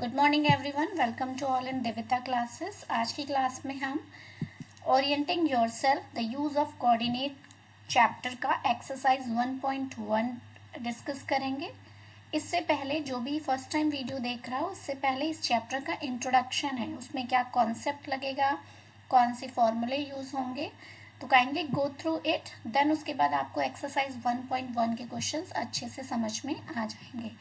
Good morning everyone, welcome to all in Devita classes. आज की class में हम orienting yourself the use of coordinate chapter का exercise 1.1 discuss करेंगे। इससे पहले जो भी फर्स्ट टाइम वीडियो देख रहा हो, उससे पहले इस चैप्टर का इंट्रोडक्शन है, उसमें क्या कॉन्सेप्ट लगेगा, कौन से फॉर्मूले यूज होंगे, तो kindly go through it. Then उसके बाद आपको एक्सरसाइज 1.1 के क्वेश्चंस अच्छे से समझ में आ जाएंगे।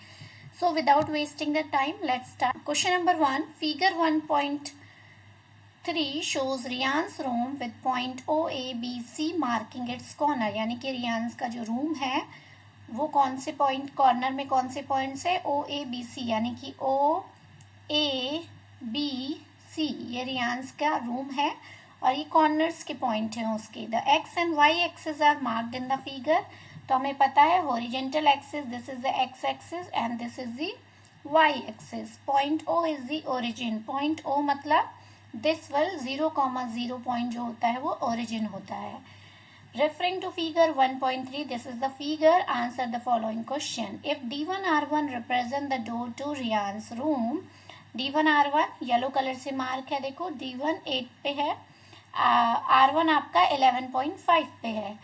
So without wasting the time, let's start. Question number 1. Figure 1.3 shows Riyan's room with point O A B C marking its corner. यानी कि रियांस का जो रूम है वो कौन से पॉइंट, कॉर्नर में कौन से पॉइंट्स है, O A B C, यानी कि O A B C ये रियांस का रूम है और ये कॉर्नर्स के पॉइंट हैं उसके। The x and y axis are marked in the figure. तो हमें पता है horizontal axis, this is the x axis and this is the y axis. Point o is the origin. Point o मतलब this वाल 0,0 point जो होता है वो ओरिजिन होता है। Referring to figure 1.3, this is the figure. Answer the following question. If D1 R1 represent the door to Riyan's room, D1 R1 yellow colour से mark है, देखो D1 8 पे है, R1 आपका 11.5 पे है।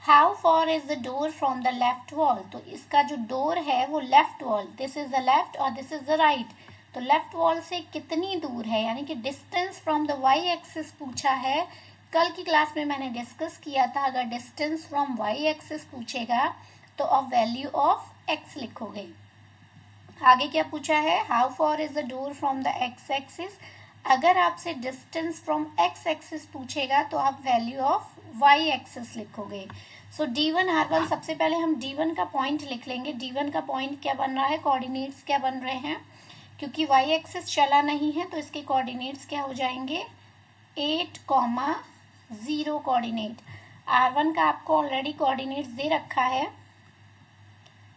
How far is the door from the left wall? तो इसका जो डोर है वो left wall, this is the left और दिस इज द राइट, तो लेफ्ट वॉल से कितनी दूर है, यानी कि distance from the y axis पूछा है। कल की क्लास में मैंने डिस्कस किया था, अगर डिस्टेंस फ्रॉम वाई एक्सिस पूछेगा तो अब वैल्यू ऑफ एक्स लिखोगे। आगे क्या पूछा है, how for is the door from the x axis. अगर आपसे डिस्टेंस फ्रॉम एक्स एक्सिस पूछेगा तो आप वैल्यू ऑफ वाई एक्सिस लिखोगे। सो D1 R1, सबसे पहले हम D1 का पॉइंट लिख लेंगे। D1 का पॉइंट क्या बन रहा है, कोऑर्डिनेट्स क्या बन रहे हैं, क्योंकि वाई एक्सिस चला नहीं है तो इसके कोऑर्डिनेट्स क्या हो जाएंगे, 8,0 कोऑर्डिनेट। R1 का आपको ऑलरेडी कोऑर्डिनेट्स दे रखा है,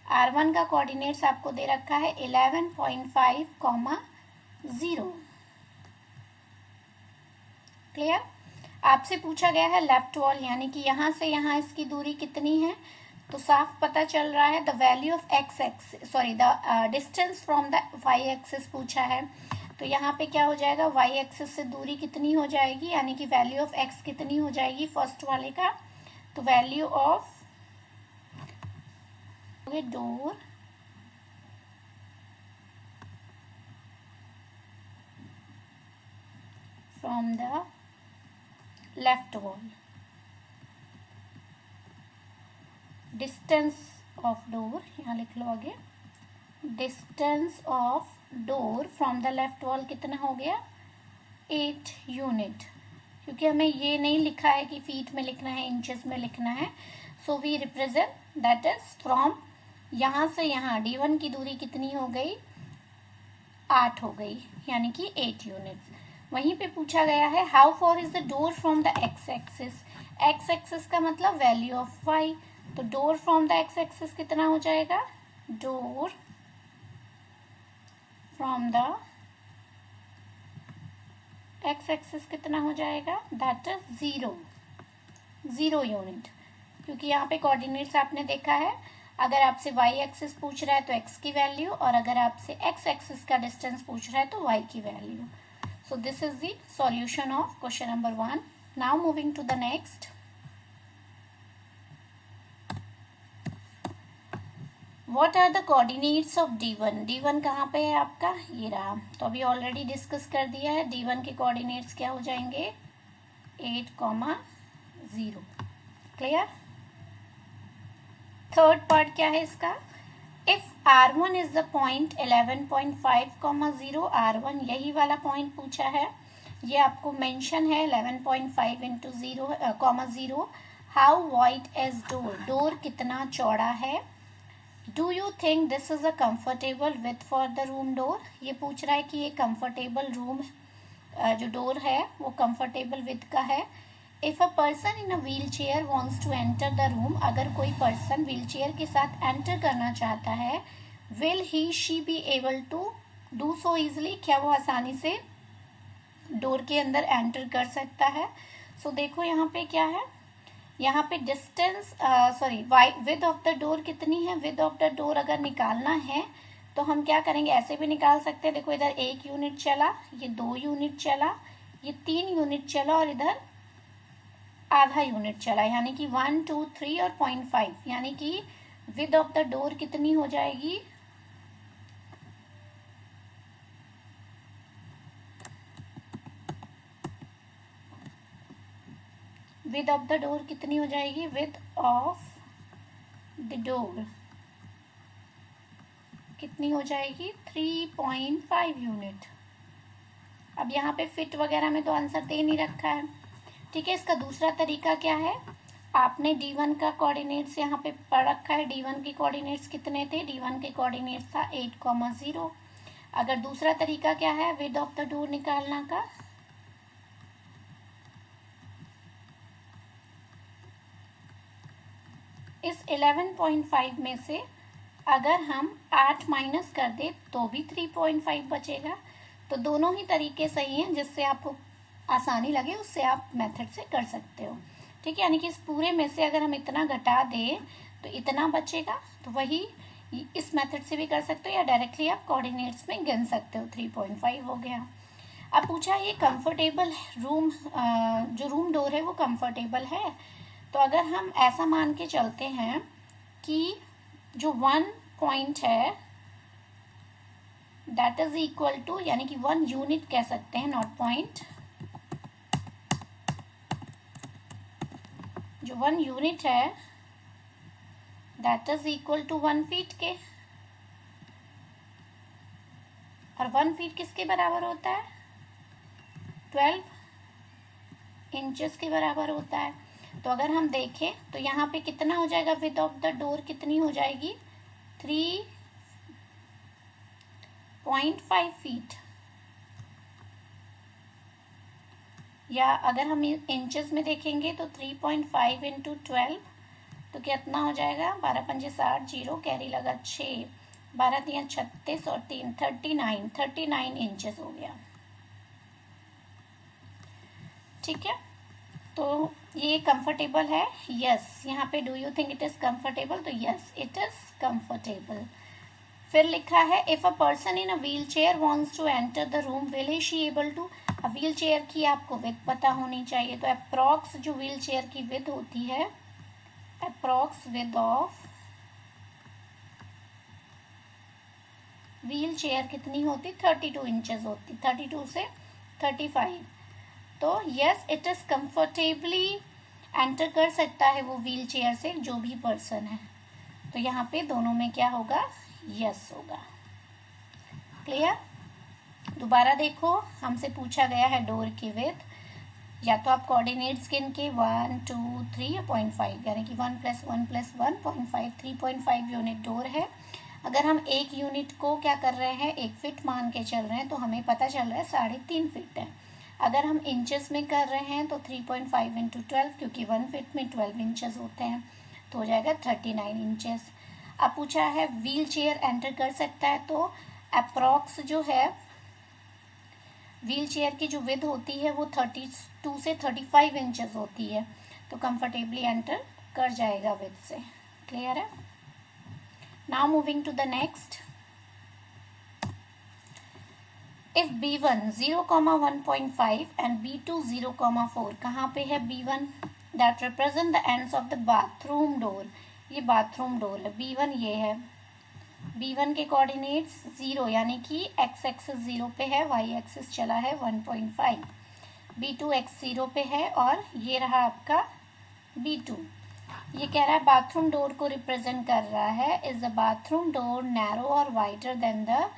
R1 का कोऑर्डिनेट्स आपको दे रखा है 11.5,0। क्लियर। आपसे पूछा गया है लेफ्ट वॉल, यानी कि यहाँ से यहाँ इसकी दूरी कितनी है, तो साफ पता चल रहा है the value of x axis, sorry the distance from the y axis पूछा है। तो यहाँ पे क्या हो जाएगा, वाई एक्सिस से दूरी कितनी हो जाएगी, यानी कि वैल्यू ऑफ एक्स कितनी हो जाएगी फर्स्ट वाले का, तो value of door from the left wall, distance of door, यहाँ लिख लो आगे, distance of door from the left wall कितना हो गया, 8 यूनिट। क्योंकि हमें ये नहीं लिखा है कि फीट में लिखना है, इंचेस में लिखना है, so we represent that is from यहाँ से यहाँ D1 की दूरी कितनी हो गई, 8 हो गई, यानी कि 8 यूनिट्स। वहीं पे पूछा गया है how for is the door from the x axis. X axis का मतलब वैल्यू ऑफ वाई, तो door from the x axis कितना हो जाएगा, door from the x axis कितना हो जाएगा, दैट इज 0 यूनिट। क्योंकि यहाँ पे कोऑर्डिनेट्स आपने देखा है, अगर आपसे वाई एक्सिस पूछ रहा है तो एक्स की वैल्यू, और अगर आपसे एक्स एक्सिस का डिस्टेंस पूछ रहा है तो वाई की value. So this is the solution of question number 1. Now moving to the next. What are the coordinates of D1? D1 कहाँ पे है आपका, ये रहा, तो अभी ऑलरेडी डिस्कस कर दिया है। D1 के कोऑर्डिनेट्स क्या हो जाएंगे, 8,0। क्लियर। थर्ड पार्ट क्या है इसका, if R1 is the point 11.5,0, R1 यही वाला पॉइंट पूछा है, ये आपको मेंशन है 11.5 into 0,0। How wide is door, door कितना चौड़ा है। Do you think this is a comfortable with for the room door, ये पूछ रहा है कि ये कंफर्टेबल रूम जो डोर है वो कंफर्टेबल विथ का है। If a person in a wheelchair wants to enter the room, अगर कोई पर्सन व्हील चेयर के साथ एंटर करना चाहता है, will he she be able to do so easily, क्या वो आसानी से डोर के अंदर एंटर कर सकता है। सो देखो यहाँ पे क्या है, यहाँ पे distance with of the door कितनी है, विद ऑफ द डोर अगर निकालना है तो हम क्या करेंगे, ऐसे भी निकाल सकते हैं। देखो इधर 1 यूनिट चला, ये 2 यूनिट चला, ये 3 यूनिट चला और इधर आधा यूनिट चला, यानी कि 1 2 3 और 0.5, यानी कि विड्थ ऑफ द डोर कितनी हो जाएगी, विड्थ ऑफ द डोर कितनी हो जाएगी, विड्थ ऑफ द डोर कितनी हो जाएगी, 3.5 यूनिट। अब यहाँ पे फिट वगैरह में तो आंसर दे नहीं रखा है, ठीक है। इसका दूसरा तरीका क्या है, आपने D1 का कोऑर्डिनेट्स यहाँ पे पढ़ रखा है। D1 के कोऑर्डिनेट्स कितने थे, D1 के कोऑर्डिनेट्स था 8,0। अगर दूसरा तरीका क्या है विड्थ ऑफ द डोर निकालना का, इस 11.5 में से अगर हम 8 माइनस कर दे तो भी 3.5 बचेगा। तो दोनों ही तरीके सही हैं, जिससे आपको आसानी लगे उससे आप मेथड से कर सकते हो, ठीक है। यानी कि इस पूरे में से अगर हम इतना घटा दें तो इतना बचेगा, तो वही इस मेथड से भी कर सकते हो या डायरेक्टली आप कोऑर्डिनेट्स में गिन सकते हो। 3.5 हो गया। अब पूछा ये कंफर्टेबल रूम, जो रूम डोर है वो कंफर्टेबल है। तो अगर हम ऐसा मान के चलते हैं कि जो 1 पॉइंट है दैट इज इक्वल टू, यानी कि 1 यूनिट कह सकते हैं, नॉट पॉइंट, जो 1 यूनिट है that is equal to 1 feet के, और 1 फीट किसके बराबर होता है, 12 इंचेस के बराबर होता है। तो अगर हम देखें तो यहाँ पे कितना हो जाएगा, विड्थ ऑफ द डोर कितनी हो जाएगी, 3.5 फीट, या अगर हम इंचेस में देखेंगे तो 3.5 इंटू 12, तो कितना हो जाएगा, 12 पंजे 60, जीरो कैरी लगा 6, 12 3 36 और 3 39 इंचेस हो गया, ठीक है। तो ये कंफर्टेबल है, यस। यहाँ पे do you think it is comfortable, तो यस इट इज कंफर्टेबल। फिर लिखा है if a person in a wheelchair wants to enter the room will he she able to, अब व्हील चेयर की आपको विड्थ पता होनी चाहिए। तो अप्रॉक्स जो व्हील चेयर की विड्थ होती है, approx width of wheel chair कितनी होती, 32 इंचेस होती, 32 से 35। तो yes it is comfortably enter कर सकता है वो व्हील चेयर से जो भी पर्सन है। तो यहाँ पे दोनों में क्या होगा, यस होगा। क्लियर। दोबारा देखो, हमसे पूछा गया है डोर की विड्थ, या तो आप कोऑर्डिनेट्स गिन के 1 2 3 0.5, यानी कि 1 + 1 + 1 0.5, 3.5 यूनिट डोर है। अगर हम एक यूनिट को क्या कर रहे हैं, 1 फीट मान के चल रहे हैं, तो हमें पता चल रहा है 3.5 फीट है। अगर हम इंचेस में कर रहे हैं तो 3.5 इंटू 12, क्योंकि 1 फीट में 12 इंचेस होते हैं, तो हो जाएगा 39 इंचेस। अब पूछा है व्हील चेयर एंटर कर सकता है, तो अप्रॉक्स जो है व्हील चेयर की जो विड्थ होती है वो 32 से 35 इंचेस होती है, तो कंफर्टेबली एंटर कर जाएगा विड्थ से। क्लियर है। Now moving to the next, if B1 0,1.5 and B2 0,4, कहाँ पे है B1, that represent the ends of the bathroom door, ये बाथरूम डोर है, B1 ये है। B1 के कोऑर्डिनेट्स 0, यानी कि x एक्सिस 0 पे है, y एक्सिस चला है 1.5, B2 x 0 पे है, और ये रहा आपका B2। ये कह रहा है बाथरूम डोर को रिप्रेजेंट कर रहा है, is the bathroom door narrow और वाइडर देन द,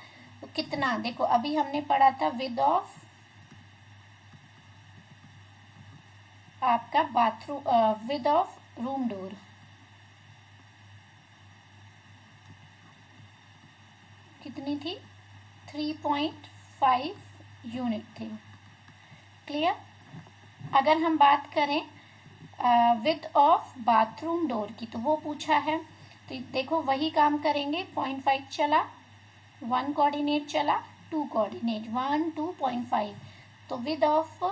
कितना, देखो अभी हमने पढ़ा था विड्थ ऑफ आपका bathroom, width of room door, कितनी थी, 3.5 यूनिट थी। क्लियर। अगर हम बात करें विड्थ ऑफ बाथरूम डोर की, तो वो पूछा है, तो देखो वही काम करेंगे, 0.5 चला, 1 कोऑर्डिनेट चला, 2 कोऑर्डिनेट, 1 2.5, तो विड्थ ऑफ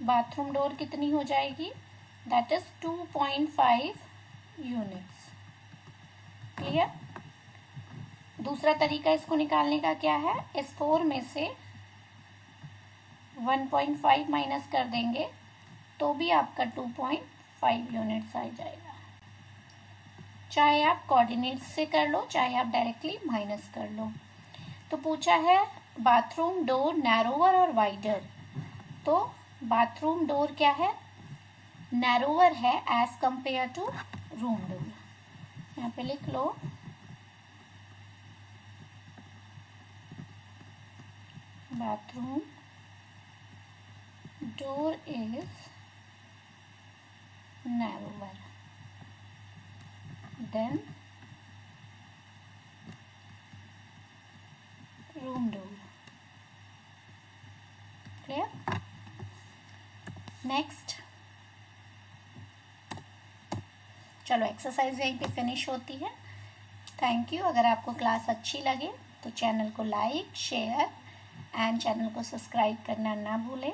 बाथरूम डोर कितनी हो जाएगी, दैट इज 2.5 यूनिट्स। क्लियर। दूसरा तरीका इसको निकालने का क्या है, इस 4 में से 1.5 माइनस कर देंगे तो भी आपका 2.5 यूनिट्स आ जाएगा। चाहे आप कोऑर्डिनेट्स से कर लो, चाहे आप डायरेक्टली माइनस कर लो। तो पूछा है बाथरूम डोर नैरोवर और वाइडर, तो बाथरूम डोर क्या है, नैरोवर है as compared to room door. यहाँ पे लिख लो bathroom door is narrower than room door। clear। Next, चलो एक्सरसाइज यहीं पे फिनिश होती है। Thank you. अगर आपको क्लास अच्छी लगे तो चैनल को लाइक, शेयर एंड चैनल को सब्सक्राइब करना ना भूलें।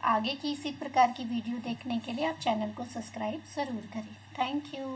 आगे की इसी प्रकार की वीडियो देखने के लिए आप चैनल को सब्सक्राइब ज़रूर करें। Thank you.